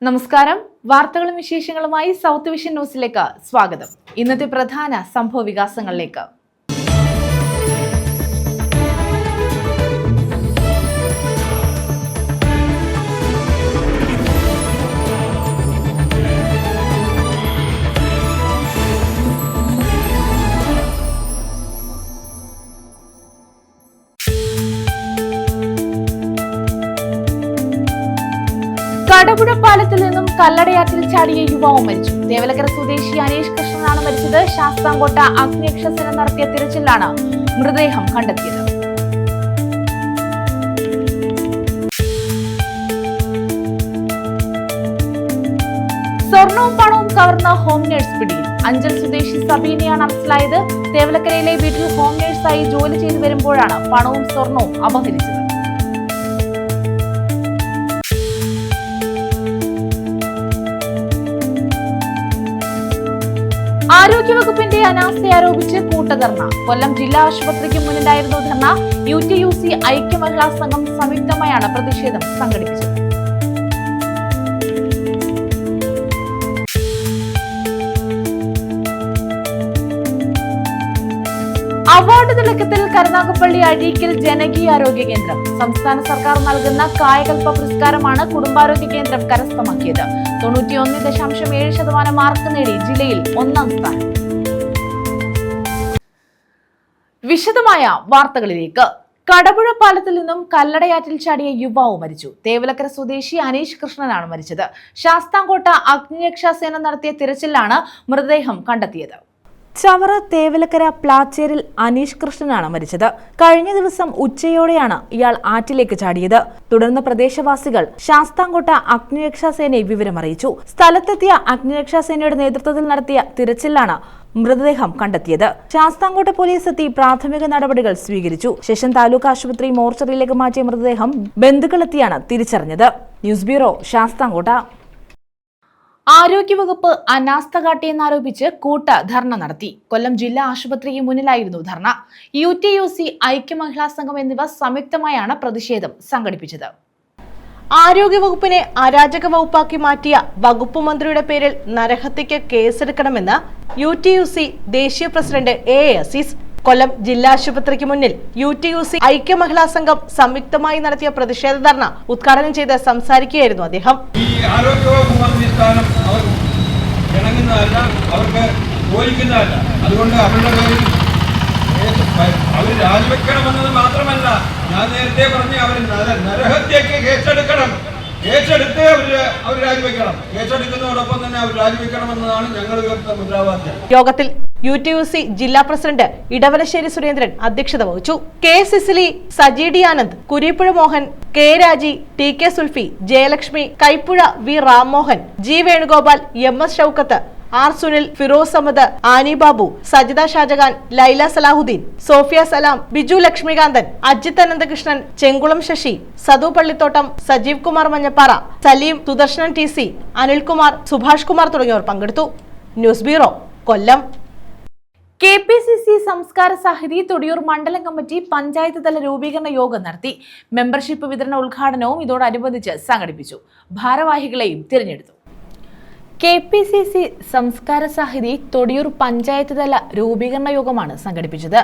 നമസ്കാരം. വാർത്തകളും വിശേഷങ്ങളുമായി സൗത്ത് വിഷൻ ന്യൂസിലേക്ക് സ്വാഗതം. ഇന്നത്തെ പ്രധാന സംഭവ വികാസങ്ങളിലേക്ക്. കടപുഴ പാലത്തിൽ നിന്നും കല്ലടയാറ്റിൽ ചാടിയ യുവാവ് മരിച്ചു. തേവലക്കര സ്വദേശി അനീഷ് കൃഷ്ണനാണ് മരിച്ചത്. ശാസ്താംകോട്ട അഗ്നിരക്ഷാസേന നടത്തിയ തിരച്ചിലാണ് മൃതദേഹം കണ്ടെത്തിയത്. സ്വർണവും പണവും കവർന്ന ഹോം നഴ്സ് പിടിയിൽ. അഞ്ചൽ സ്വദേശി സബീനയാണ് അറസ്റ്റിലായത്. തേവലക്കരയിലെ വീട്ടിൽ ഹോം നഴ്സായി ജോലി ചെയ്തു വരുമ്പോഴാണ് പണവും സ്വർണവും അപഹരിച്ചത്. ആരോഗ്യവകുപ്പിന്റെ അനാസ്ഥ ആരോപിച്ച് കൂട്ടധർണ. കൊല്ലം ജില്ലാ ആശുപത്രിക്ക് മുന്നിലായിരുന്നു ധർണ. UTUC ഐക്യ മഹിളാ സംഘം സംയുക്തമായാണ് പ്രതിഷേധം സംഘടിപ്പിച്ചത്. അവാർഡ് തിളക്കത്തിൽ കരുനാഗപ്പള്ളി അഴീക്കൽ ജനകീയ ആരോഗ്യ കേന്ദ്രം. സംസ്ഥാന സർക്കാർ നൽകുന്ന കായകൽപ്പ പുരസ്കാരമാണ് കുടുംബാരോഗ്യ കേന്ദ്രം കരസ്ഥമാക്കിയത്. 91.7% മാർക്ക് നേടി ജില്ലയിൽ ഒന്നാം സ്ഥാനം. വിശദമായ വാർത്തകളിലേക്ക്. കടപുഴ പാലത്തിൽ നിന്നും കല്ലടയാറ്റിൽ ചാടിയ യുവാവ് മരിച്ചു. തേവലക്കര സ്വദേശി അനീഷ് കൃഷ്ണനാണ് മരിച്ചത്. ശാസ്താംകോട്ട അഗ്നിരക്ഷാസേന നടത്തിയ തിരച്ചിലാണ് മൃതദേഹം കണ്ടെത്തിയത്. ചവറ തേവലക്കര പ്ലാച്ചേരിൽ അനീഷ് കൃഷ്ണനാണ് മരിച്ചത്. കഴിഞ്ഞ ദിവസം ഉച്ചയോടെയാണ് ഇയാൾ ആറ്റിലേക്ക് ചാടിയത്. തുടർന്ന് പ്രദേശവാസികൾ ശാസ്താംകോട്ട അഗ്നിരക്ഷാസേനയെ വിവരമറിയിച്ചു. സ്ഥലത്തെത്തിയ അഗ്നിരക്ഷാസേനയുടെ നേതൃത്വത്തിൽ നടത്തിയ തിരച്ചിലാണ് മൃതദേഹം കണ്ടെത്തിയത്. ശാസ്താംകോട്ട പോലീസ് എത്തി പ്രാഥമിക നടപടികൾ സ്വീകരിച്ചു. ശേഷം താലൂക്ക് ആശുപത്രി മോർച്ചറിയിലേക്ക് മാറ്റിയ മൃതദേഹം ബന്ധുക്കളെത്തിയാണ് തിരിച്ചറിഞ്ഞത്. News bureau, Sasthamkotta. ആരോഗ്യവകുപ്പ് അനാസ്ഥ കാട്ടിയെന്നാരോപിച്ച് ധർണ നടത്തി. കൊല്ലം ജില്ലാ ആശുപത്രിക്ക് മുന്നിലായിരുന്നു ധർണ. UTUC ഐക്യ മഹിളാ സംഘം എന്നിവ സംയുക്തമായാണ് പ്രതിഷേധം സംഘടിപ്പിച്ചത്. ആരോഗ്യവകുപ്പിനെ അരാജക വകുപ്പാക്കി മാറ്റിയ വകുപ്പ് മന്ത്രിയുടെ പേരിൽ നരഹത്യക്ക് കേസെടുക്കണമെന്ന് UTUC ദേശീയ പ്രസിഡന്റ് A. അസീസ്. കൊല്ലം ജില്ലാ ആശുപത്രിക്ക് മുന്നിൽ UTUC ഐക്യ മഹിളാ സംഘം സംയുക്തമായി നടത്തിയ പ്രതിഷേധ ധർണ ഉദ്ഘാടനം ചെയ്ത് സംസാരിക്കുകയായിരുന്നു അദ്ദേഹം. ഈ ആരോഗ്യവകുപ്പ് മന്ത്രി സ്ഥാനം ഇണങ്ങുന്നതല്ല, അവർക്ക് യോജിക്കുന്നതല്ല. അതുകൊണ്ട് അവരുടെ പേരിൽ അവർ രാജിവെക്കണമെന്നത് മാത്രമല്ല, ഞാൻ നേരത്തെ പറഞ്ഞ അവർ നരഹത്യക്ക് കേസെടുക്കണം. കേസെടുത്ത് അവർ രാജിവെക്കണം. കേസെടുക്കുന്നതോടൊപ്പം തന്നെ അവർ രാജിവെക്കണമെന്നതാണ് ഞങ്ങൾ ഉയർത്തുന്ന മുദ്രാവാക്യം. യോഗത്തിൽ UTUC ജില്ലാ പ്രസിഡന്റ് ഇടവലശ്ശേരി സുരേന്ദ്രൻ അധ്യക്ഷത വഹിച്ചു. K. Cicily, Saji D Anand, Kureepuzha Mohan, K. Raji, TK Sulfi, Jayalakshmi, Kaipuzha V. Rammohan, G. Venugopal, MS Shoukath, R. Sunil, Firoz Ahammed, Annie Babu, Sajitha Shajahan, Laila Salahuddin, Sophia Salam, Biju Lakshmikanthan, Ajith Ananthakrishnan, Chenkulam Sasi, Sadu Pallithottam, Sajeev Kumar Manjappara, Saleem, Sudarsanan TC, Anilkumar, Subhash Kumar തുടങ്ങിയവർ പങ്കെടുത്തു. ന്യൂസ് ബ്യൂറോ, കൊല്ലം. KPCC സംസ്കാര സാഹിതി തൊടിയൂർ മണ്ഡലം കമ്മിറ്റി പഞ്ചായത്ത് തല രൂപീകരണ യോഗം നടത്തി. മെമ്പർഷിപ്പ് വിതരണ ഉദ്ഘാടനവും ഇതോടനുബന്ധിച്ച് സംഘടിപ്പിച്ചു. ഭാരവാഹികളെയും തിരഞ്ഞെടുത്തു. KPCC സംസ്കാര സാഹിതി തൊടിയൂർ പഞ്ചായത്ത് തല രൂപീകരണ യോഗമാണ് സംഘടിപ്പിച്ചത്.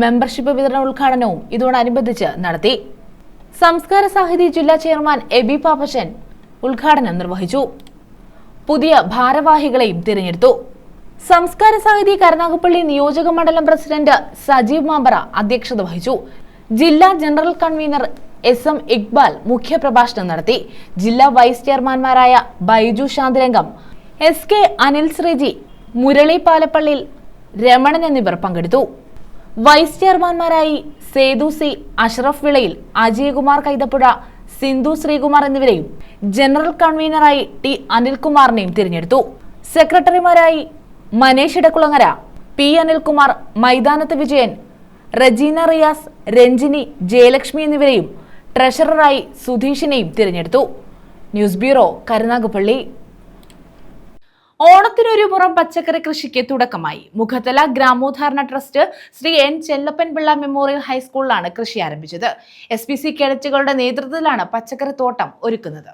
മെമ്പർഷിപ്പ് വിതരണ ഉദ്ഘാടനവും ഇതോടനുബന്ധിച്ച് നടത്തി. സംസ്കാര സാഹിതി ജില്ലാ ചെയർമാൻ എബി പാപ്പച്ചൻ ഉദ്ഘാടനം നിർവഹിച്ചു. പുതിയ ഭാരവാഹികളെയും തിരഞ്ഞെടുത്തു. സംസ്കാര സാഹിതി കരുനാഗപ്പള്ളി നിയോജക മണ്ഡലം പ്രസിഡന്റ് സജീവ് മാമ്പറ അധ്യക്ഷത വഹിച്ചു. ജില്ലാ ജനറൽ കൺവീനർ SM ഇക്ബാൽ മുഖ്യപ്രഭാഷണം നടത്തി. ജില്ലാ വൈസ് ചെയർമാൻമാരായ ബൈജു ശാന്തിരംഗം, SK അനിൽ ശ്രീജി, മുരളി പാലപ്പള്ളിയിൽ, രമണൻ എന്നിവർ പങ്കെടുത്തു. വൈസ് ചെയർമാൻമാരായി സേതു C, അഷ്റഫ് വിളയിൽ, അജയകുമാർ കൈതപ്പുഴ, സിന്ധു ശ്രീകുമാർ എന്നിവരെയും ജനറൽ കൺവീനറായി T. അനിൽകുമാറിനെയും തിരഞ്ഞെടുത്തു. സെക്രട്ടറിമാരായി മനേഷ് ഇടക്കുളങ്ങര, P. അനിൽകുമാർ, മൈതാനത്ത് വിജയൻ, റജീന റിയാസ്, രഞ്ജിനി, ജയലക്ഷ്മി എന്നിവരെയും ട്രഷററായി സുധീഷിനെയും തിരഞ്ഞെടുത്തു. News bureau, Karunagappally. ഓണത്തിനൊരു പുറം പച്ചക്കറി കൃഷിക്ക് തുടക്കമായി. മുഖത്തല ഗ്രാമോദ്ധാരണ trust Sri N. Chellappanpillai memorial ഹൈസ്കൂളിലാണ് കൃഷി ആരംഭിച്ചത്. SPC കേഡറ്റുകളുടെ നേതൃത്വത്തിലാണ് പച്ചക്കറി തോട്ടം ഒരുക്കുന്നത്.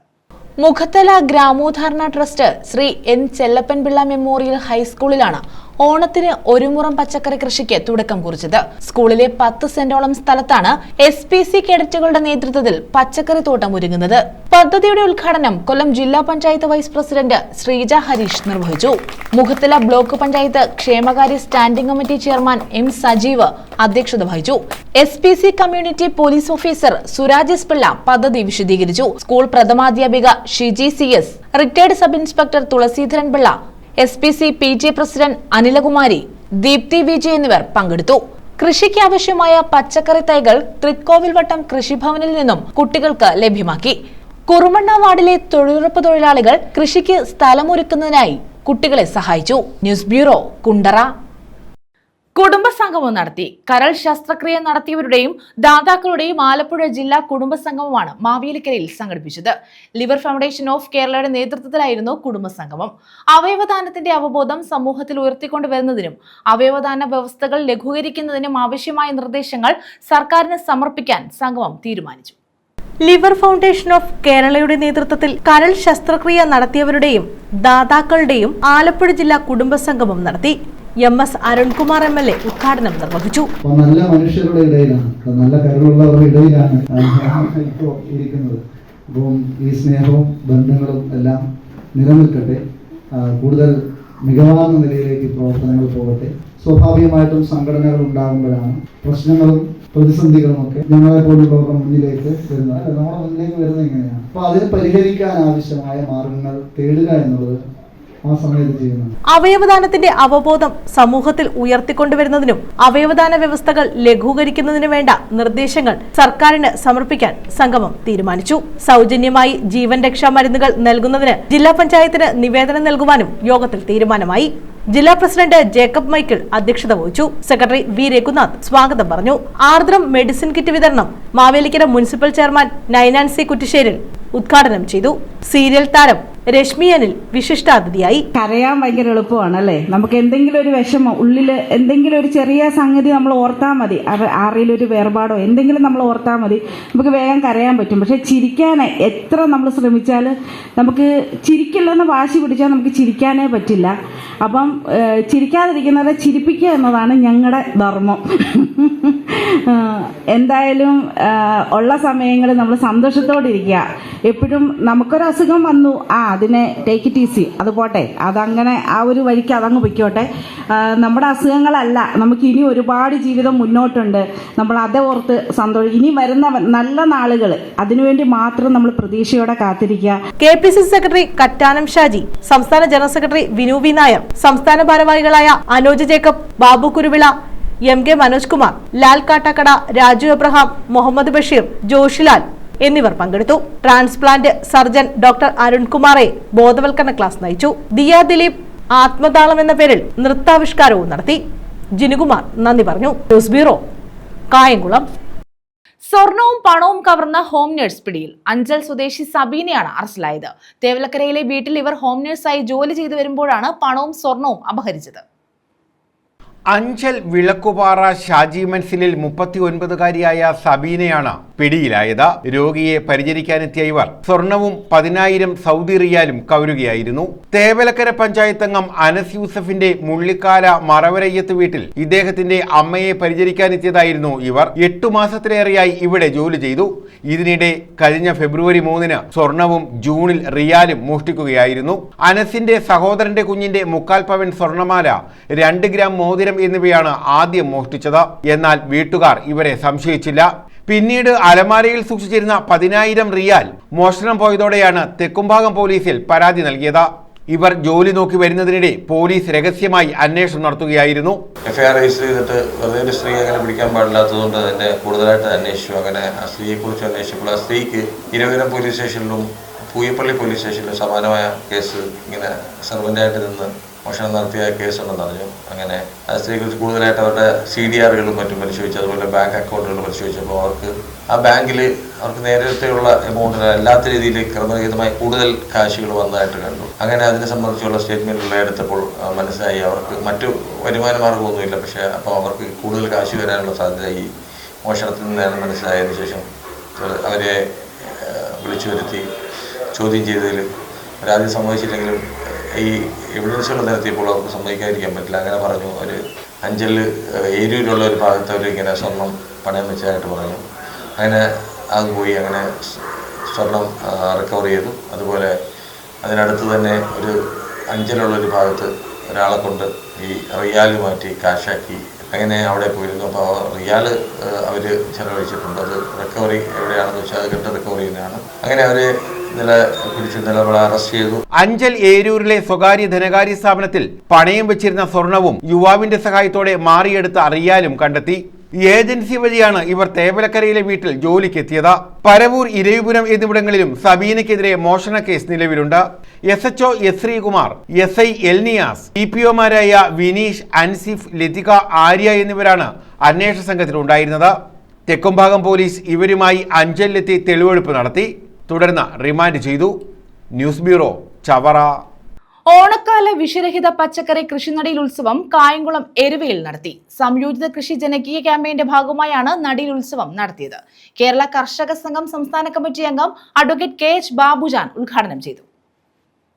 മുഖത്തല ഗ്രാമോദ്ധാരണ trust Sri N Chellappanpillai memorial ഹൈസ്കൂളിലാണ് ഓണത്തിന് ഒരു മുറം പച്ചക്കറി കൃഷിക്ക് തുടക്കം കുറിച്ചത്. സ്കൂളിലെ 10 സെന്റോളം സ്ഥലത്താണ് SPC കേഡറ്റുകളുടെ നേതൃത്വത്തിൽ പച്ചക്കറി തോട്ടം ഒരുങ്ങുന്നത്. പദ്ധതിയുടെ ഉദ്ഘാടനം കൊല്ലം ജില്ലാ പഞ്ചായത്ത് വൈസ് പ്രസിഡന്റ് ശ്രീജ ഹരീഷ് നിർവഹിച്ചു. മുഖത്തല ബ്ലോക്ക് പഞ്ചായത്ത് ക്ഷേമകാര്യ standing committee chairman M Sajeev അധ്യക്ഷത വഹിച്ചു. SPC community police officer Suraj Pillai പദ്ധതി വിശദീകരിച്ചു. സ്കൂൾ പ്രഥമാധ്യാപിക Shiji CS, retired sub inspector Thulaseedharan Pillai, SPC PJ president Anilakumari, Deepthi Vijay എന്നിവർ പങ്കെടുത്തു. കൃഷിക്ക് ആവശ്യമായ പച്ചക്കറി തൈകൾ തൃക്കോവിൽവട്ടം കൃഷിഭവനിൽ നിന്നും കുട്ടികൾക്ക് ലഭ്യമാക്കി. കുറുമണ്ണ വാർഡിലെ തൊഴിലുറപ്പ് തൊഴിലാളികൾ കൃഷിക്ക് സ്ഥലമൊരുക്കുന്നതിനായി കുട്ടികളെ സഹായിച്ചു. News bureau, Kundara. കുടുംബസംഗമം നടത്തി. കരൾ ശസ്ത്രക്രിയ നടത്തിയവരുടെയും ദാതാക്കളുടെയും ആലപ്പുഴ ജില്ലാ കുടുംബസംഗമമാണ് മാവേലിക്കരയിൽ സംഘടിപ്പിച്ചത്. ലിവർ ഫൗണ്ടേഷൻ ഓഫ് കേരളയുടെ നേതൃത്വത്തിലായിരുന്നു കുടുംബസംഗമം. അവയവദാനത്തിന്റെ അവബോധം സമൂഹത്തിൽ ഉയർത്തിക്കൊണ്ടുവരുന്നതിനും അവയവദാന വ്യവസ്ഥകൾ ലഘൂകരിക്കുന്നതിനും ആവശ്യമായ നിർദ്ദേശങ്ങൾ സർക്കാരിന് സമർപ്പിക്കാൻ സംഗമം തീരുമാനിച്ചു. ലിവർ ഫൗണ്ടേഷൻ ഓഫ് കേരളയുടെ നേതൃത്വത്തിൽ കരൾ ശസ്ത്രക്രിയ നടത്തിയവരുടെയും ദാതാക്കളുടെയും ആലപ്പുഴ ജില്ലാ കുടുംബസംഗമം നടത്തി. MS അരുൺകുമാർ MLA ഉദ്ഘാടനം നിർവഹിച്ചു. നല്ല മനുഷ്യരുടെ ഇടയിലാണ്, നല്ല കരുളുള്ളവരുടെ ഇടയിലാണ് ഇപ്പോൾ ഇരിക്കുന്നത്. അപ്പം ഈ സ്നേഹവും ബന്ധങ്ങളും എല്ലാം നിലനിൽക്കട്ടെ, കൂടുതൽ മികവാർന്ന നിലയിലേക്ക് പ്രവർത്തനങ്ങൾ പോകട്ടെ. സ്വാഭാവികമായിട്ടും സംഘടനകൾ ഉണ്ടാകുമ്പോഴാണ് പ്രശ്നങ്ങളും പ്രതിസന്ധികളും ഒക്കെ ഞങ്ങളെ പോലുള്ളവരുടെ മുന്നിലേക്ക് വരുന്നത്. നമ്മുടെ മുന്നിലേക്ക് വരുന്നത് ഇങ്ങനെയാണ്. അപ്പൊ അതിന് പരിഹരിക്കാൻ ആവശ്യമായ മാർഗങ്ങൾ തേടുക എന്നുള്ളത് അവയവദാനത്തിന്റെ അവബോധം സമൂഹത്തിൽ ഉയർത്തിക്കൊണ്ടുവരുന്നതിനും അവയവദാന വ്യവസ്ഥകൾ ലഘൂകരിക്കുന്നതിനും വേണ്ട നിർദ്ദേശങ്ങൾ സർക്കാരിന് സമർപ്പിക്കാൻ സംഗമം തീരുമാനിച്ചു. സൗജന്യമായി ജീവൻ രക്ഷാ മരുന്നുകൾ നൽകുന്നതിന് ജില്ലാ പഞ്ചായത്തിന് നിവേദനം നൽകുവാനും യോഗത്തിൽ തീരുമാനമായി. ജില്ലാ പ്രസിഡന്റ് ജേക്കബ് മൈക്കിൾ അധ്യക്ഷത വഹിച്ചു. സെക്രട്ടറി V രഘുനാഥ് സ്വാഗതം പറഞ്ഞു. ആർദ്രം മെഡിസിൻ കിറ്റ് വിതരണം മാവേലിക്കര മുനിസിപ്പൽ ചെയർമാൻ നൈനാൻസി കുറ്റിശ്ശേരിൽ ഉദ്ഘാടനം ചെയ്തു. സീരിയൽ താരം രശ്മി അനിൽ വിശിഷ്ടാതിഥിയായി. കരയാൻ ഭയങ്കര എളുപ്പമാണ് അല്ലേ? നമുക്ക് എന്തെങ്കിലും ഒരു വിഷമം ഉള്ളിൽ, എന്തെങ്കിലും ഒരു ചെറിയ സംഗതി നമ്മൾ ഓർത്താൽ മതി, ആരെങ്കിലും ഒരു വേർപാടോ എന്തെങ്കിലും നമ്മൾ ഓർത്താൽ മതി, നമുക്ക് വേഗം കരയാൻ പറ്റും. പക്ഷെ ചിരിക്കാൻ എത്ര നമ്മൾ ശ്രമിച്ചാൽ, നമുക്ക് ചിരിക്കില്ലെന്ന് വാശി പിടിച്ചാൽ നമുക്ക് ചിരിക്കാനേ പറ്റില്ല. അപ്പം ചിരിക്കാതിരിക്കുന്നവരെ ചിരിപ്പിക്കുക എന്നതാണ് ഞങ്ങളുടെ ധർമ്മം. എന്തായാലും ഉള്ള സമയങ്ങളിൽ നമ്മൾ സന്തോഷത്തോടെ ഇരിക്കുക. എപ്പോഴും നമുക്കൊരു അസുഖം വന്നു, അതിനെ ടേക്ക് ഇറ്റ് ഈസി, അത് പോട്ടെ, അതങ്ങനെ ആ ഒരു വഴിക്ക് അതങ്ങ് പൊയ്ക്കോട്ടെ. നമ്മുടെ അസുഖങ്ങളല്ല, നമുക്ക് ഇനി ഒരുപാട് ജീവിതം മുന്നോട്ടുണ്ട്. നമ്മൾ അതേ ഓർത്ത് ഇനി വരുന്ന നല്ല നാളുകൾ, അതിനുവേണ്ടി മാത്രം നമ്മൾ പ്രതീക്ഷയോടെ കാത്തിരിക്കുക. KPCC സെക്രട്ടറി കറ്റാനം ഷാജി, സംസ്ഥാന general secretary Vinu V Nair, സംസ്ഥാന ഭാരവാഹികളായ അനോജ് ജേക്കബ്, ബാബു കുരുവിള, MK മനോജ് കുമാർ, ലാൽ കാട്ടാക്കട, രാജു എബ്രഹാം, മുഹമ്മദ് ബഷീർ, ജോഷിലാൽ എന്നിവർ പങ്കെടുത്തു. ട്രാൻസ്പ്ലാന്റ് സർജൻ ഡോക്ടർ അരുൺകുമാറെ ബോധവൽക്കരണ ക്ലാസ് നയിച്ചു. ദിയ ദിലീപ് ആത്മതാളം എന്ന പേരിൽ നൃത്താവിഷ്കാരവും നടത്തി. ജിനുകുമാർ നന്ദി പറഞ്ഞു. News bureau, Kayamkulam. സ്വർണവും പണവും കവർന്ന ഹോം നഴ്സ് പിടിയിൽ. അഞ്ചൽ സ്വദേശി സബീനയാണ് അറസ്റ്റിലായത്. തേവലക്കരയിലെ വീട്ടിൽ ഇവർ ഹോം നഴ്സായി ജോലി ചെയ്തു വരുമ്പോഴാണ് പണവും സ്വർണവും അപഹരിച്ചത്. അഞ്ചൽ വിളക്കുപാറ ഷാജി മൻസിലിൽ 39-കാരിയായ സബീനയാണ് പിടിയിലായത്. രോഗിയെ പരിചരിക്കാനെത്തിയ ഇവർ സ്വർണവും 10,000 സൗദി റിയാലും കവരുകയായിരുന്നു. തേവലക്കര പഞ്ചായത്ത് അംഗം അനസ് യൂസഫിന്റെ മുള്ളിക്കാല മറവരയ്യത്ത് വീട്ടിൽ ഇദ്ദേഹത്തിന്റെ അമ്മയെ പരിചരിക്കാനെത്തിയതായിരുന്നു ഇവർ. 8 മാസത്തിലേറെയായി ഇവിടെ ജോലി ചെയ്തു. ഇതിനിടെ കഴിഞ്ഞ ഫെബ്രുവരി 3-ന് സ്വർണവും ജൂണിൽ റിയാലും മോഷ്ടിക്കുകയായിരുന്നു. അനസിന്റെ സഹോദരന്റെ കുഞ്ഞിന്റെ 1/4 പവൻ സ്വർണമാല, 2 ഗ്രാം മോതിരം എന്നിവയാണ് ആദ്യം മോഷ്ടിച്ചത്. എന്നാൽ വീട്ടുകാർ ഇവരെ സംശയിച്ചില്ല. പിന്നീട് അലമാരയിൽ സൂക്ഷിച്ചിരുന്ന 10,000 റിയാൽ മോഷണം പോയതോടെയാണ് തെക്കുംഭാഗം പോലീസിൽ പരാതി നൽകിയത്. ഇവർ ജോലി നോക്കി വരുന്നതിനിടെ പോലീസ് രഹസ്യമായി അന്വേഷണം നടത്തുകയായിരുന്നു. FIR രജിസ്റ്റർ ചെയ്തിട്ട് വെറുതെ ഒരു സ്ത്രീ അങ്ങനെ പിടിക്കാൻ പാടില്ലാത്തതുകൊണ്ട് തന്നെ കൂടുതലായിട്ട് അന്വേഷിച്ചു. അങ്ങനെ ആ സ്ത്രീയെക്കുറിച്ച് അന്വേഷിച്ചപ്പോൾ ആ സ്ത്രീക്ക് ഇരവിപുരം പോലീസ് സ്റ്റേഷനിലും പൂയപ്പള്ളി പോലീസ് സ്റ്റേഷനിലും സമാനമായ കേസ് ഇങ്ങനെ സർവൻ്റായിട്ട് നിന്ന് മോഷണം നടത്തിയ കേസുണ്ടെന്ന് അറിഞ്ഞു. അങ്ങനെ ആ സ്ത്രീയെക്കുറിച്ച് കൂടുതലായിട്ട് അവരുടെ CDRകളും മറ്റും പരിശോധിച്ചു. അതുപോലെ ബാങ്ക് അക്കൗണ്ടുകൾ പരിശോധിച്ചപ്പോൾ അവർക്ക് ആ ബാങ്കിൽ അവർക്ക് നേരത്തെയുള്ള എമൗണ്ടിന് അല്ലാത്ത രീതിയിൽ ക്രമരഹിതമായി കൂടുതൽ കാശുകൾ വന്നതായിട്ട് കണ്ടു. അങ്ങനെ അതിനെ സംബന്ധിച്ചുള്ള സ്റ്റേറ്റ്മെൻറ്റുകൾ എടുത്തപ്പോൾ മനസ്സിലായി അവർക്ക് മറ്റു വരുമാന മാർഗമൊന്നുമില്ല. പക്ഷേ അപ്പോൾ അവർക്ക് കൂടുതൽ കാശ് വരാനുള്ള സാധ്യത ഈ മോഷണത്തിൽ നിന്നാണ് മനസ്സിലായതിനു ശേഷം അവരെ വിളിച്ചു വരുത്തി ചോദ്യം ചെയ്തതിൽ പരാതി സമ്മതിച്ചില്ലെങ്കിലും ഈ എവിഡൻസുകൾ നിരത്തിയപ്പോൾ അവർക്ക് സമ്മതിക്കാതിരിക്കാൻ പറ്റില്ല. അങ്ങനെ പറഞ്ഞു. ഒരു അഞ്ചലിൽ ഏരൂരിലുള്ള ഒരു ഭാഗത്ത് അവർ ഇങ്ങനെ സ്വർണം പണയം വെച്ചതായിട്ട് പറഞ്ഞു. അങ്ങനെ അത് പോയി. അങ്ങനെ സ്വർണം റിക്കവർ ചെയ്തു. അതുപോലെ അതിനടുത്ത് തന്നെ ഒരു അഞ്ചലുള്ളൊരു ഭാഗത്ത് ഒരാളെ കൊണ്ട് ഈ റിയാൽ മാറ്റി കാശാക്കി അങ്ങനെ അവിടെ പോയിരുന്നു. അപ്പോൾ റിയാൽ അവർ ചെലവഴിച്ചിട്ടുണ്ട്. അത് റിക്കവറി എവിടെയാണെന്ന് വെച്ചാൽ അത് കിട്ടുന്ന റിക്കവറി തന്നെയാണ്. അങ്ങനെ അവർ പിടിച്ച് നമ്മളെ അറസ്റ്റ് ചെയ്തു. അഞ്ചൽ ഏരൂരിലെ സ്വകാര്യ ധനകാര്യ സ്ഥാപനത്തിൽ പണയം വെച്ചിരുന്ന സ്വർണവും യുവാവിന്റെ സഹായത്തോടെ മാറിയെടുത്ത റിയാലും കണ്ടെത്തി. ഏജൻസി വഴിയാണ് ഇവർ തേവലക്കരയിലെ വീട്ടിൽ ജോലിക്കെത്തിയത്. പരവൂർ, ഇരവിപുരം എന്നിവിടങ്ങളിലും സബീനയ്ക്കെതിരെ മോഷണ കേസ് നിലവിലുണ്ട്. SHO S Sreekumar, SI എൽനിയാസ്, TPOമാരായ Vineesh, Ansif, Lathika, Arya എന്നിവരാണ് അന്വേഷണ സംഘത്തിലുണ്ടായിരുന്നത്. തെക്കുംഭാഗം പോലീസ് ഇവരുമായി അഞ്ചലിലെത്തി തെളിവെടുപ്പ് നടത്തി. തുടർന്ന് റിമാൻഡ് ചെയ്തു. News bureau, Chavara. ഓണക്കാല വിഷരഹിത പച്ചക്കറി കൃഷിനടീൽ ഉത്സവം കായംകുളം എരുവയിൽ നടത്തി. സംയോജിത കൃഷി ജനകീയ ക്യാമ്പയിന്റെ ഭാഗമായാണ് നടീൽ ഉത്സവം നടത്തിയത്. കേരള കർഷക സംഘം സംസ്ഥാന കമ്മിറ്റി അംഗം അഡ്വക്കേറ്റ് KH ബാബുജാൻ ഉദ്ഘാടനം ചെയ്തു.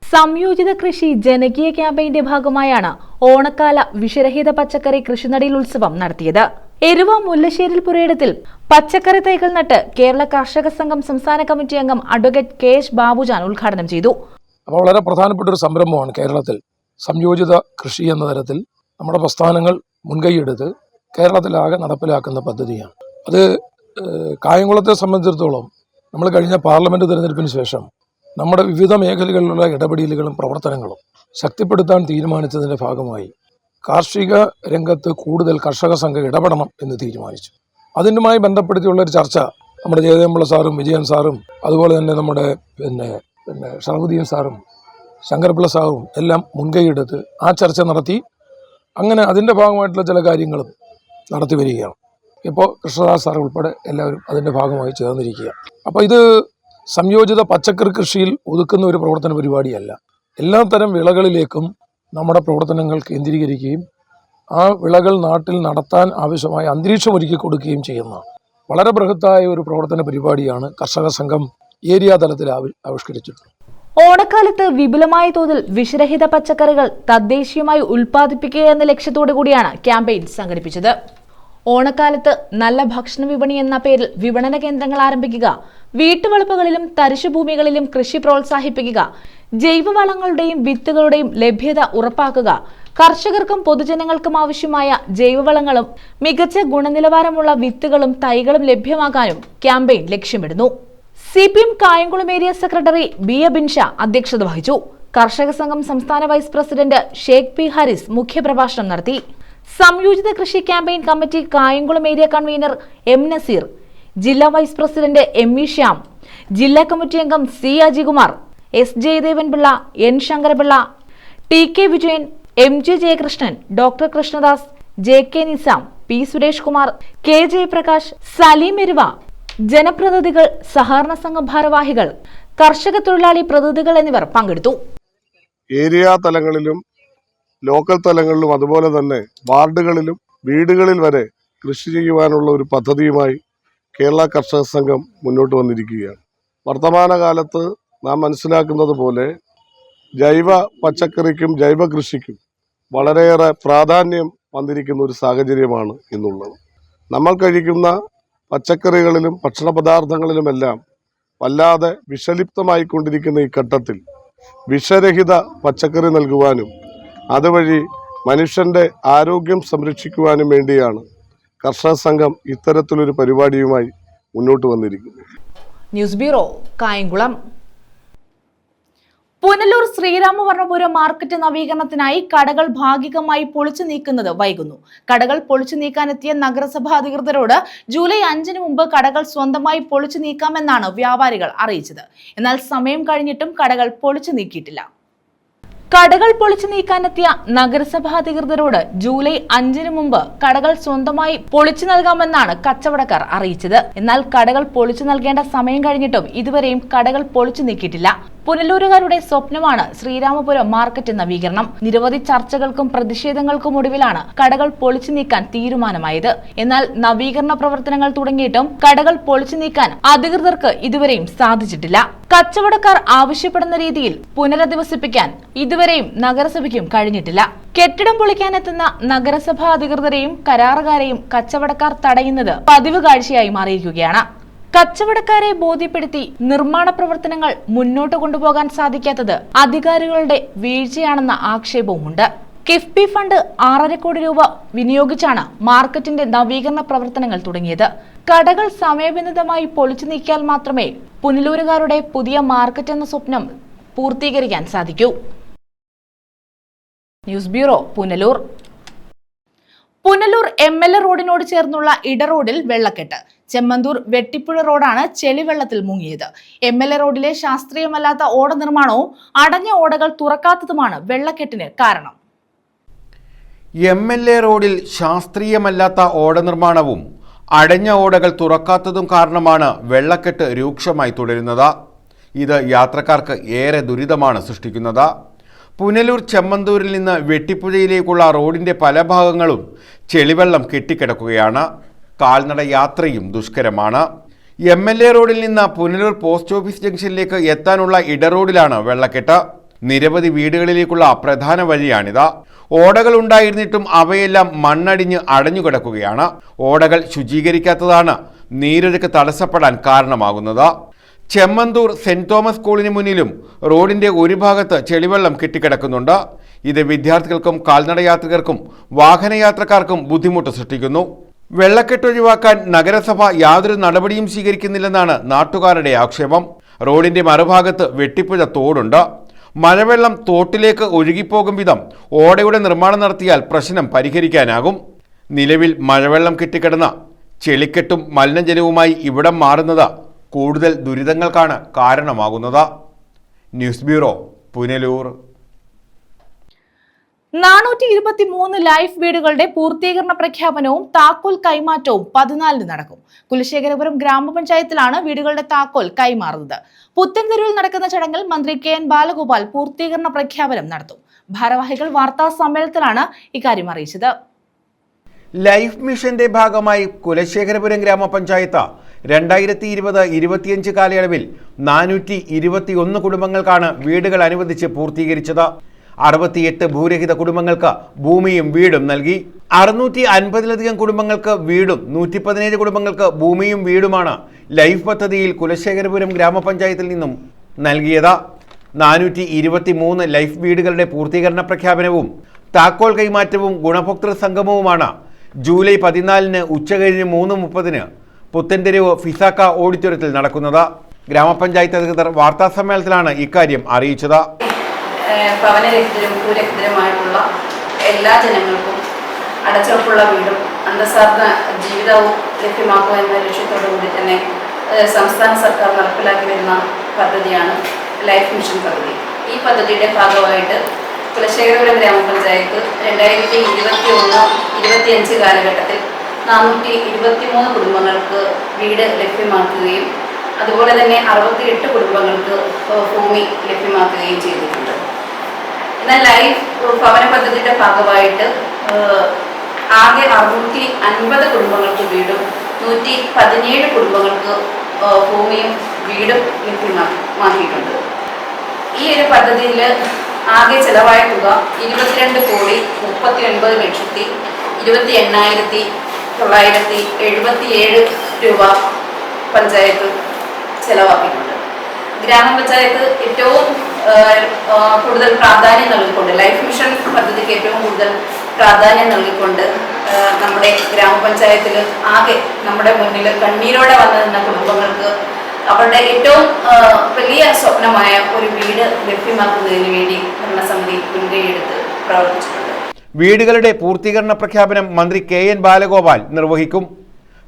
സംയോജിത കൃഷി ജനകീയ ക്യാമ്പയിന്റെ ഭാഗമായാണ് ഓണക്കാല വിഷരഹിത പച്ചക്കറി കൃഷിനടീൽ ഉത്സവം നടത്തിയത്. എരുവ മുല്ലശ്ശേരിൽ പുരയിടത്തിൽ പച്ചക്കറി തൈകൾ നട്ട് കേരള കർഷക സംഘം സംസ്ഥാന കമ്മിറ്റി അംഗം അഡ്വക്കേറ്റ് KH ബാബുജാൻ ഉദ്ഘാടനം ചെയ്തു. അപ്പോൾ വളരെ പ്രധാനപ്പെട്ട ഒരു സംരംഭമാണ് കേരളത്തിൽ സംയോജിത കൃഷി എന്ന തരത്തിൽ നമ്മുടെ പ്രസ്ഥാനങ്ങൾ മുൻകൈയെടുത്ത് കേരളത്തിലാകെ നടപ്പിലാക്കുന്ന പദ്ധതിയാണ്. അത് കായംകുളത്തെ സംബന്ധിച്ചിടത്തോളം നമ്മൾ കഴിഞ്ഞ പാർലമെന്റ് തെരഞ്ഞെടുപ്പിന് ശേഷം നമ്മുടെ വിവിധ മേഖലകളിലുള്ള ഇടപെടലുകളും പ്രവർത്തനങ്ങളും ശക്തിപ്പെടുത്താൻ തീരുമാനിച്ചതിൻ്റെ ഭാഗമായി കാർഷിക രംഗത്ത് കൂടുതൽ കർഷക സംഘം ഇടപെടണം എന്ന് തീരുമാനിച്ചു. അതിനുമായി ബന്ധപ്പെടുത്തിയുള്ളൊരു ചർച്ച നമ്മുടെ ജയദേവപിള്ള സാറും വിജയൻ സാറും അതുപോലെ തന്നെ നമ്മുടെ ഷറഫുദ്ദീൻ സാറും ശങ്കരപിള്ള സാറും എല്ലാം മുൻകൈയെടുത്ത് ആ ചർച്ച നടത്തി. അങ്ങനെ അതിൻ്റെ ഭാഗമായിട്ടുള്ള ചില കാര്യങ്ങളും നടത്തി വരികയാണ്. ഇപ്പോൾ കൃഷ്ണദാസ് സാർ ഉൾപ്പെടെ എല്ലാവരും അതിൻ്റെ ഭാഗമായി ചേർന്നിരിക്കുക. അപ്പോൾ ഇത് സംയോജിത പച്ചക്കറി കൃഷിയിൽ ഒതുക്കുന്ന ഒരു പ്രവർത്തന പരിപാടിയല്ല. എല്ലാ തരം വിളകളിലേക്കും നമ്മുടെ പ്രവർത്തനങ്ങൾ കേന്ദ്രീകരിക്കുകയും ആ വിളകൾ നാട്ടിൽ നടത്താൻ ആവശ്യമായ അന്തരീക്ഷം ഒരുക്കി കൊടുക്കുകയും ചെയ്യുന്ന വളരെ ബൃഹത്തായ ഒരു പ്രവർത്തന പരിപാടിയാണ് കർഷക സംഘം ഏരിയ തലത്തിൽ ആവിഷ്കരിച്ചിട്ടുള്ളത്. ഓണക്കാലത്ത് വിപുലമായ തോതിൽ വിഷരഹിത പച്ചക്കറികൾ തദ്ദേശീയമായി ഉൽപ്പാദിപ്പിക്കുക എന്ന ലക്ഷ്യത്തോടു കൂടിയാണ് ക്യാമ്പയിൻ സംഘടിപ്പിച്ചത്. ഓണക്കാലത്ത് നല്ല ഭക്ഷണ വിപണി എന്ന പേരിൽ വിപണന കേന്ദ്രങ്ങൾ ആരംഭിക്കുക, വീട്ടുവളപ്പുകളിലും തരിശുഭൂമികളിലും കൃഷി പ്രോത്സാഹിപ്പിക്കുക, ജൈവവളങ്ങളുടെയും വിത്തുകളുടെയും ലഭ്യത ഉറപ്പാക്കുക, കർഷകർക്കും പൊതുജനങ്ങൾക്കും ആവശ്യമായ ജൈവവളങ്ങളും മികച്ച ഗുണനിലവാരമുള്ള വിത്തുകളും തൈകളും ലഭ്യമാക്കാനും ക്യാമ്പയിൻ ലക്ഷ്യമിടുന്നു. CPM Kayamkulam area secretary B. Abin Shah അധ്യക്ഷത വഹിച്ചു. കർഷക സംഘം സംസ്ഥാന vice president Sheikh P. Haris മുഖ്യപ്രഭാഷണം നടത്തി. സംയോജിത കൃഷി campaign committee Kayamkulam area convener M. Nazeer, ജില്ലാ vice president M. V. Shyam, ജില്ലാ കമ്മിറ്റി അംഗം C. Ajikumar, S. Jayadevanpillai, N. Sankarapillai, T. K. Vijayan, M. J. Jayakrishnan, doctor Krishnadas, J. K. Nizam, P. Suresh Kumar, K. Jayaprakash, Saleem Eruva, ജനപ്രതിനിധികൾ, സഹകരണ സംഘം ഭാരവാഹികൾ, കർഷക തൊഴിലാളി പ്രതിനിധികൾ എന്നിവർ പങ്കെടുത്തു. ഏരിയ തലങ്ങളിലും ലോക്കൽ തലങ്ങളിലും അതുപോലെ തന്നെ വാർഡുകളിലും വീടുകളിൽ വരെ കൃഷി ചെയ്യുവാനുള്ള ഒരു പദ്ധതിയുമായി കേരള കർഷക സംഘം മുന്നോട്ട് വന്നിരിക്കുകയാണ്. വർത്തമാനകാലത്ത് നാം മനസ്സിലാക്കുന്നത് പോലെ ജൈവ പച്ചക്കറിക്കും ജൈവ കൃഷിക്കും വളരെയേറെ പ്രാധാന്യം വന്നിരിക്കുന്ന ഒരു സാഹചര്യമാണ് ഇന്നുള്ളത്. നമ്മൾ കഴിക്കുന്ന പച്ചക്കറികളിലും ഭക്ഷണ പദാർത്ഥങ്ങളിലുമെല്ലാം വല്ലാതെ വിഷലിപ്തമായിക്കൊണ്ടിരിക്കുന്ന ഈ ഘട്ടത്തിൽ വിഷരഹിത പച്ചക്കറി നൽകുവാനും അതുവഴി മനുഷ്യന്റെ ആരോഗ്യം സംരക്ഷിക്കുവാനും വേണ്ടിയാണ് കർഷക സംഘം ഇത്തരത്തിലൊരു പരിപാടിയുമായി മുന്നോട്ട് വന്നിരിക്കുന്നത്. News bureau, Kayamkulam. Punalur Sreeramavarmapuram market നവീകരണത്തിനായി കടകൾ ഭാഗികമായി പൊളിച്ചു നീക്കുന്നത് വൈകുന്നു. കടകൾ പൊളിച്ചു നീക്കാനെത്തിയ നഗരസഭാ അധികൃതരോട് ജൂലൈ 5-ന് മുമ്പ് കടകൾ സ്വന്തമായി പൊളിച്ചു നീക്കാമെന്നാണ് വ്യാപാരികൾ അറിയിച്ചത്. എന്നാൽ സമയം കഴിഞ്ഞിട്ടും കടകൾ പൊളിച്ചു നീക്കിയിട്ടില്ല. കടകൾ പൊളിച്ചു നീക്കാനെത്തിയ നഗരസഭാ അധികൃതരോട് ജൂലൈ 5-ന് മുമ്പ് കടകൾ സ്വന്തമായി പൊളിച്ചു നൽകാമെന്നാണ് കച്ചവടക്കാർ അറിയിച്ചത്. എന്നാൽ കടകൾ പൊളിച്ചു നൽകേണ്ട സമയം കഴിഞ്ഞിട്ടും ഇതുവരെയും കടകൾ പൊളിച്ചു നീക്കിയിട്ടില്ല. പുനലൂരുകാരുടെ സ്വപ്നമാണ് ശ്രീരാമപുരം മാർക്കറ്റ് നവീകരണം. നിരവധി ചർച്ചകൾക്കും പ്രതിഷേധങ്ങൾക്കും ഒടുവിലാണ് കടകൾ പൊളിച്ചു നീക്കാൻ തീരുമാനമായത്. എന്നാൽ നവീകരണ പ്രവർത്തനങ്ങൾ തുടങ്ങിയിട്ടും കടകൾ പൊളിച്ചു നീക്കാൻ അധികൃതർക്ക് ഇതുവരെയും സാധിച്ചിട്ടില്ല. കച്ചവടക്കാർ ആവശ്യപ്പെടുന്ന രീതിയിൽ പുനരധിവസിപ്പിക്കാൻ ഇതുവരെയും നഗരസഭയ്ക്കും കഴിഞ്ഞിട്ടില്ല. കെട്ടിടം പൊളിക്കാനെത്തുന്ന നഗരസഭാ അധികൃതരെയും കരാറുകാരെയും കച്ചവടക്കാർ തടയുന്നത് പതിവ് കാഴ്ചയായി മാറിയിരിക്കുകയാണ്. കച്ചവടക്കാരെ ബോധ്യപ്പെടുത്തി നിർമ്മാണ പ്രവർത്തനങ്ങൾ മുന്നോട്ട് കൊണ്ടുപോകാൻ സാധിക്കാത്തത് അധികാരികളുടെ വീഴ്ചയാണെന്ന ആക്ഷേപവുമുണ്ട്. കിഫ്ബി ഫണ്ട് 6.5 കോടി രൂപ വിനിയോഗിച്ചാണ് മാർക്കറ്റിന്റെ നവീകരണ പ്രവർത്തനങ്ങൾ തുടങ്ങിയത്. കടകൾ സമയബന്ധിതമായി പൊളിച്ചു നീക്കിയാൽ മാത്രമേ പുനലൂരുകാരുടെ പുതിയ മാർക്കറ്റ് എന്ന സ്വപ്നം പൂർത്തീകരിക്കാൻ സാധിക്കൂ. News bureau, Punalur. Punalur MLA റോഡിനോട് ചേർന്നുള്ള ഇടറോഡിൽ വെള്ളക്കെട്ട്. ചെമ്മന്തൂർ വെട്ടിപ്പുഴ റോഡാണ് ചെളിവെള്ളത്തിൽ മുങ്ങിയത്. MLA റോഡിലെ ശാസ്ത്രീയമല്ലാത്ത ഓട നിർമ്മാണവും അടഞ്ഞ ഓടകൾ തുറക്കാത്തതുമാണ് വെള്ളക്കെട്ടിന് കാരണം. MLA റോഡിൽ ശാസ്ത്രീയമല്ലാത്ത ഓട നിർമ്മാണവും അടഞ്ഞ ഓടകൾ തുറക്കാത്തതും കാരണമാണ് വെള്ളക്കെട്ട് രൂക്ഷമായി തുടരുന്നത്. ഇത് യാത്രക്കാർക്ക് ഏറെ ദുരിതമാണ് സൃഷ്ടിക്കുന്നത്. പുനലൂർ ചെമ്മന്തൂരിൽ നിന്ന് വെട്ടിപ്പുഴയിലേക്കുള്ള റോഡിന്റെ പല ഭാഗങ്ങളും ചെളിവെള്ളം കെട്ടിക്കിടക്കുകയാണ്. കാൽനട യാത്രയും ദുഷ്കരമാണ്. MLA റോഡിൽ നിന്ന് പുനലൂർ പോസ്റ്റ് ഓഫീസ് ജംഗ്ഷനിലേക്ക് എത്താനുള്ള ഇടറോഡിലാണ് വെള്ളക്കെട്ട്. നിരവധി വീടുകളിലേക്കുള്ള പ്രധാന വഴിയാണിത്. ഓടകൾ ഉണ്ടായിരുന്നിട്ടും അവയെല്ലാം മണ്ണടിഞ്ഞ് അടഞ്ഞുകിടക്കുകയാണ്. ഓടകൾ ശുചീകരിക്കാത്തതാണ് നീരൊഴുക്ക് തടസ്സപ്പെടാൻ കാരണമാകുന്നത്. ചെമ്മന്തൂർ സെന്റ് തോമസ് സ്കൂളിന് മുന്നിലും റോഡിന്റെ ഒരു ഭാഗത്ത് ചെളിവെള്ളം കെട്ടിക്കിടക്കുന്നുണ്ട്. ഇത് വിദ്യാർത്ഥികൾക്കും കാൽനട യാത്രികർക്കും വാഹനയാത്രക്കാർക്കും ബുദ്ധിമുട്ട് സൃഷ്ടിക്കുന്നു. വെള്ളക്കെട്ട് ഒഴിവാക്കാൻ നഗരസഭ യാതൊരു നടപടിയും സ്വീകരിക്കുന്നില്ലെന്നാണ് നാട്ടുകാരുടെ ആക്ഷേപം. റോഡിന്റെ മറുഭാഗത്ത് വെട്ടിപ്പുഴ തോടുണ്ട്. മഴവെള്ളം തോട്ടിലേക്ക് ഒഴുകിപ്പോകും വിധം ഓടയുടെ നിർമ്മാണം നടത്തിയാൽ പ്രശ്നം പരിഹരിക്കാനാകും. നിലവിൽ മഴവെള്ളം കെട്ടിക്കിടന്ന ചെളിക്കെട്ടും മലിനജലവുമായി ഇവിടം മാറുന്നത് കൂടുതൽ ദുരിതങ്ങൾക്കാണ് കാരണമാകുന്നത്. News bureau, Punalur. 423 ലൈഫ് വീടുകളുടെ പൂർത്തീകരണ പ്രഖ്യാപനവും താക്കോൽ കൈമാറ്റവും 14 നടക്കും. കുലശേഖരപുരം ഗ്രാമപഞ്ചായത്തിലാണ് വീടുകളുടെ താക്കോൽ കൈമാറുന്നത്. പുത്തൻതെരുവിൽ നടക്കുന്ന ചടങ്ങിൽ മന്ത്രി KN ബാലഗോപാൽ പൂർത്തീകരണ പ്രഖ്യാപനം നടത്തും. ഭാരവാഹികൾ വാർത്താ സമ്മേളനത്തിലാണ് ഇക്കാര്യം അറിയിച്ചത്. ലൈഫ് മിഷന്റെ ഭാഗമായി കുലശേഖരപുരം ഗ്രാമപഞ്ചായത്ത് 2020-25 കാലയളവിൽ 421 കുടുംബങ്ങൾക്കാണ് വീടുകൾ അനുവദിച്ച് പൂർത്തീകരിച്ചത്. 68 ഭൂരഹിത കുടുംബങ്ങൾക്ക് ഭൂമിയും വീടും നൽകി. 650-ലധികം കുടുംബങ്ങൾക്ക് വീടും 117 കുടുംബങ്ങൾക്ക് ഭൂമിയും വീടുമാണ് ലൈഫ് പദ്ധതിയിൽ കുലശേഖരപുരം ഗ്രാമപഞ്ചായത്തിൽ നിന്നും നൽകിയത്. 423 ലൈഫ് വീടുകളുടെ പൂർത്തീകരണ പ്രഖ്യാപനവും താക്കോൽ കൈമാറ്റവും ഗുണഭോക്തൃ സംഗമവുമാണ് ജൂലൈ 14 ഉച്ചകഴിഞ്ഞ് 3:30 പുത്തൻതെരുവ് ഫിസാക്ക ഓഡിറ്റോറിയത്തിൽ നടക്കുന്നത്. ഗ്രാമപഞ്ചായത്ത് അധികൃതർ വാർത്താ സമ്മേളനത്തിലാണ് ഇക്കാര്യം അറിയിച്ചത്. ഭവനരഹിതരും ഭൂരഹിതരുമായിട്ടുള്ള എല്ലാ ജനങ്ങൾക്കും അടച്ചുറപ്പുള്ള വീടും അന്തസ്സാർന്ന ജീവിതവും ലഭ്യമാക്കുക എന്ന ലക്ഷ്യത്തോടുകൂടി തന്നെ സംസ്ഥാന സർക്കാർ നടപ്പിലാക്കി വരുന്ന പദ്ധതിയാണ് ലൈഫ് മിഷൻ പദ്ധതി. ഈ പദ്ധതിയുടെ ഭാഗമായിട്ട് കുലശേഖരപുരം ഗ്രാമപഞ്ചായത്ത് 2021-25 കാലഘട്ടത്തിൽ 423 കുടുംബങ്ങൾക്ക് വീട് ലഭ്യമാക്കുകയും അതുപോലെ തന്നെ 68 കുടുംബങ്ങൾക്ക് ഭൂമി ലഭ്യമാക്കുകയും ചെയ്തിട്ടുണ്ട്. എന്നാൽ ലൈഫ് ഭവന പദ്ധതിയുടെ ഭാഗമായിട്ട് ആകെ 650 കുടുംബങ്ങൾക്ക് വീടും 117 കുടുംബങ്ങൾക്ക് ഭൂമിയും വീടും ലഭ്യമാക്കിയിട്ടുണ്ട്. ഈ ഒരു പദ്ധതിയിൽ ആകെ ചെലവായ തുക 22,29,977 രൂപ പഞ്ചായത്ത് ചെലവാക്കിയിട്ടുണ്ട്. ഗ്രാമപഞ്ചായത്ത് ഏറ്റവും കൂടുതൽ പ്രാധാന്യം നൽകിക്കൊണ്ട് ലൈഫ് മിഷൻ പദ്ധതിക്ക് ഏറ്റവും കൂടുതൽ പ്രാധാന്യം നൽകിക്കൊണ്ട് നമ്മുടെ ഗ്രാമപഞ്ചായത്തിൽ ആകെ നമ്മുടെ മുന്നിൽ കണ്ണീരോടെ വന്നു നിന്ന കുടുംബങ്ങൾക്ക് അവരുടെ ഏറ്റവും വലിയ സ്വപ്നമായ ഒരു വീട് ലഭ്യമാക്കുന്നതിന് വേണ്ടി ഭരണസമിതി മുൻകൈയെടുത്ത് പ്രവർത്തിച്ചിട്ടുണ്ട്. വീടുകളുടെ പൂർത്തീകരണ പ്രഖ്യാപനം മന്ത്രി KN ബാലഗോപാൽ നിർവഹിക്കും.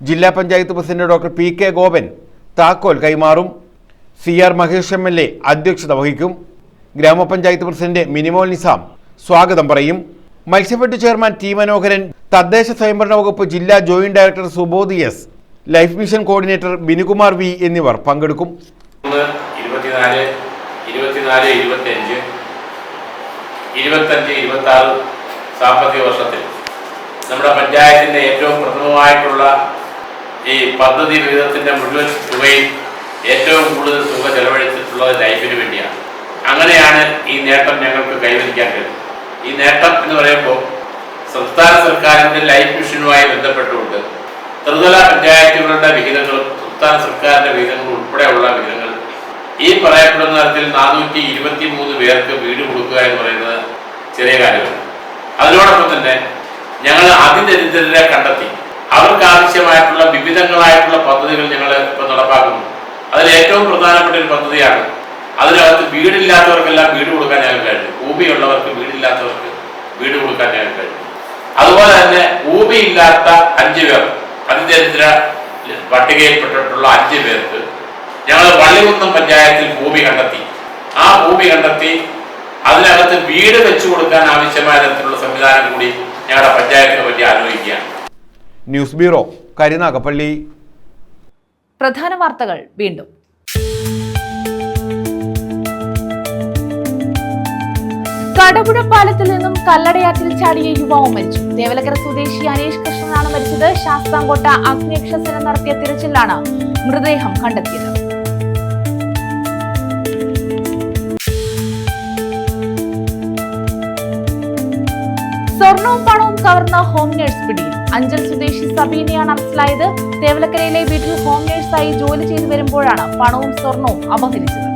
ജില്ലാ panchayat president doctor PK Gopan താക്കോൽ കൈമാറും. CR മഹേഷ് MLA അധ്യക്ഷത വഹിക്കും. ഗ്രാമപഞ്ചായത്ത് പ്രസിഡന്റ് മിനിമോൾ നിസാം സ്വാഗതം പറയും. മത്സ്യഫെഡ് ചെയർമാൻ T മനോഹരൻ, തദ്ദേശ സ്വയംഭരണ വകുപ്പ് ജില്ലാ joint director Subodh S, life mission coordinator Binukumar V എന്നിവർ പങ്കെടുക്കും. 24, 24-25 സാമ്പത്തിക വർഷത്തിൽ നമ്മുടെ പഞ്ചായത്തിൻ്റെ ഏറ്റവും പ്രഥമമായിട്ടുള്ള ഈ പദ്ധതി വിഹിതത്തിൻ്റെ മുഴുവൻ തുകയിൽ ഏറ്റവും കൂടുതൽ തുക ചെലവഴിച്ചിട്ടുള്ളത് ലൈഫിന് വേണ്ടിയാണ്. അങ്ങനെയാണ് ഈ നേട്ടം ഞങ്ങൾക്ക് കൈവരിക്കാൻ കഴിയും. ഈ നേട്ടം എന്ന് പറയുമ്പോൾ സംസ്ഥാന സർക്കാരിൻ്റെ ലൈഫ് മിഷനുമായി ബന്ധപ്പെട്ടുകൊണ്ട് ത്രിതല പഞ്ചായത്തുകളുടെ വിഹിതങ്ങളും സംസ്ഥാന സർക്കാരിൻ്റെ വിഹിതങ്ങളും ഉൾപ്പെടെയുള്ള വിഹിതങ്ങൾ ഈ പറയപ്പെടുന്ന തരത്തിൽ 423 പേർക്ക് വീട് കൊടുക്കുക എന്ന് പറയുന്നത് ചെറിയ കാര്യമാണ്. അതിനോടൊപ്പം തന്നെ ഞങ്ങൾ അതിദരിദ്രരെ കണ്ടെത്തി അവർക്ക് ആവശ്യമായിട്ടുള്ള വിവിധങ്ങളായിട്ടുള്ള പദ്ധതികൾ ഞങ്ങൾ ഇപ്പോൾ നടപ്പാക്കുന്നു. അതിൽ ഏറ്റവും പ്രധാനപ്പെട്ട ഒരു പദ്ധതിയാണ്, അതിനകത്ത് വീടില്ലാത്തവർക്കെല്ലാം വീട് കൊടുക്കാൻ ഞങ്ങൾ കഴിഞ്ഞു. ഭൂമിയുള്ളവർക്ക് വീടില്ലാത്തവർക്ക് വീട് കൊടുക്കാൻ ഞങ്ങൾ കഴിഞ്ഞു. അതുപോലെ തന്നെ ഭൂമിയില്ലാത്ത 5 പേർ, അതിദരിദ്ര പട്ടികയിൽപ്പെട്ടിട്ടുള്ള 5 പേർക്ക് ഞങ്ങൾ വള്ളികുന്നം പഞ്ചായത്തിൽ ഭൂമി കണ്ടെത്തി. ആ ഭൂമി കണ്ടെത്തി അതിനകത്ത് വീട് വെച്ചു കൊടുക്കാൻ ആവശ്യമായ തരത്തിലുള്ള സംവിധാനം കൂടി ഞങ്ങളുടെ പഞ്ചായത്തിനെ പറ്റി ആലോചിക്കുകയാണ്. News bureau, Karunagappally. പ്രധാന വാർത്തകൾ വീണ്ടും. കടപുഴ പാലത്തിൽ നിന്നും കല്ലടയാറ്റിൽ ചാടിയ യുവാവ് മരിച്ചു. തേവലക്കര സ്വദേശി അനീഷ് കൃഷ്ണനാണ് മരിച്ചത്. ശാസ്താംകോട്ട അഗ്നിരക്ഷാസേന നടത്തിയ തിരച്ചിലാണ് മൃതദേഹം കണ്ടെത്തിയത്. സ്വർണവും പണവും കവർന്ന ഹോം നേഴ്സ് പിടിയിൽ. അഞ്ചൽ സ്വദേശി സബീനയാണ് അറസ്റ്റിലായത്. തേവലക്കരയിലെ വീട്ടിൽ ഹോം നേഴ്സായി ജോലി ചെയ്തു വരുമ്പോഴാണ് പണവും സ്വർണവും അപഹരിച്ചത്.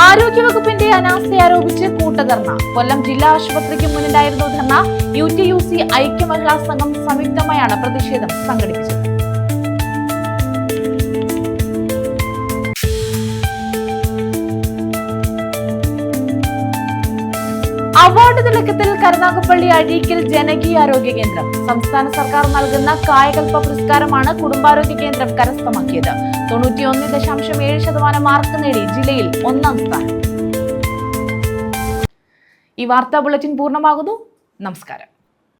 ആരോഗ്യവകുപ്പിന്റെ അനാസ്ഥ ആരോപിച്ച് കൂട്ടധർണ. കൊല്ലം ജില്ലാ ആശുപത്രിക്ക് മുന്നിലായിരുന്നു ധർണ. UTUC ഐക്യ മഹിളാ സംഘം സംയുക്തമായാണ് പ്രതിഷേധം സംഘടിപ്പിച്ചത്. അവാർഡ് തിളക്കത്തിൽ കരുനാഗപ്പള്ളി അഴീക്കൽ ജനകീയാരോഗ്യ കേന്ദ്രം. സംസ്ഥാന സർക്കാർ നൽകുന്ന കായകൽപ്പ പുരസ്കാരമാണ് കുടുംബാരോഗ്യ കേന്ദ്രം കരസ്ഥമാക്കിയത്. 91.7% മാർക്ക് നേടി ജില്ലയിൽ 1ാം സ്ഥാനം. ഈ വാർത്താ ബുള്ളറ്റിൻ പൂർണ്ണമാകുന്നു. നമസ്കാരം.